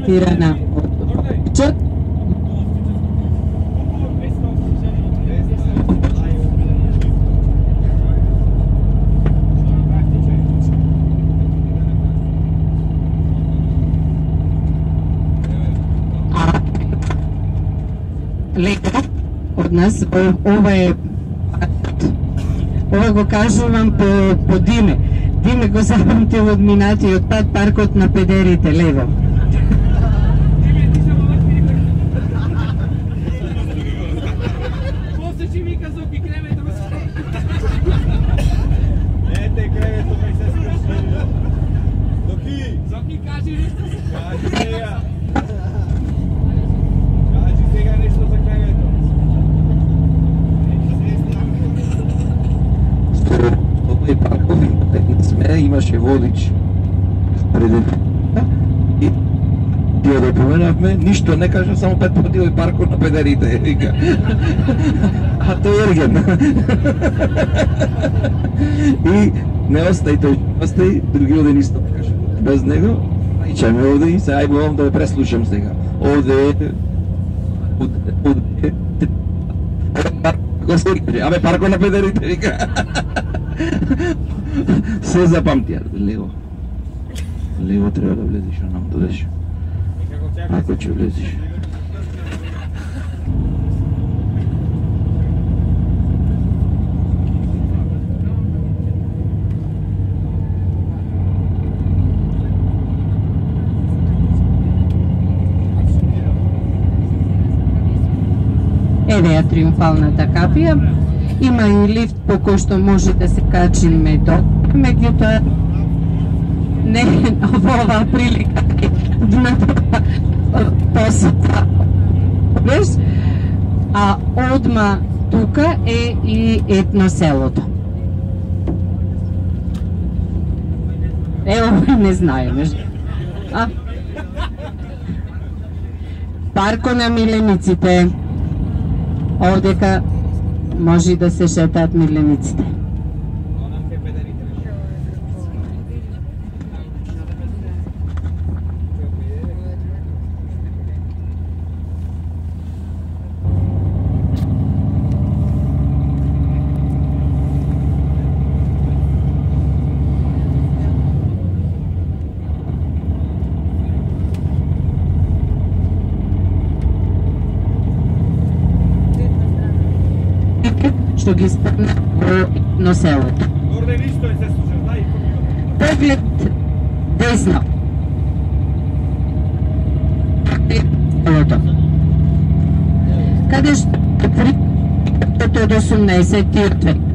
ремонтирана од почет. Леко од нас, ова го кажувам по Диме. Диме го запамтил од минатиот пат, паркот на педерите, лево. Посечи вика Зоки кремето. Ете кремето ме се скрши. Зоки, кажи нешто. Кажи сега. Кажи сега нешто за кремето. Овој парков сме, имаше водич преден и тие да поменавме, ништо не кажа, само 5 пати овој паркот на педерите, вика. А тој Ерген. И не остај тој, остај други оден исто, кажа. Без него, најчаме овде и се ајбувам да ја преслушам сега. Овде абе паркот на педерите, вика. Се запамтија, лево. Лево треба да влезеш, а нам додеш. Ако ќе влезеш. Еве ја триумфалната капија. Има и лифт по кој што може да се качиме до, меѓутоа не во оваа прилика на посета. А одма тука е и етноселото. Ево не знаеме. Парко на милениците. Овдека може да се шетаат милениците. Што ги спомна во селото. Поглед десно. Селото. Каде што од 18 век.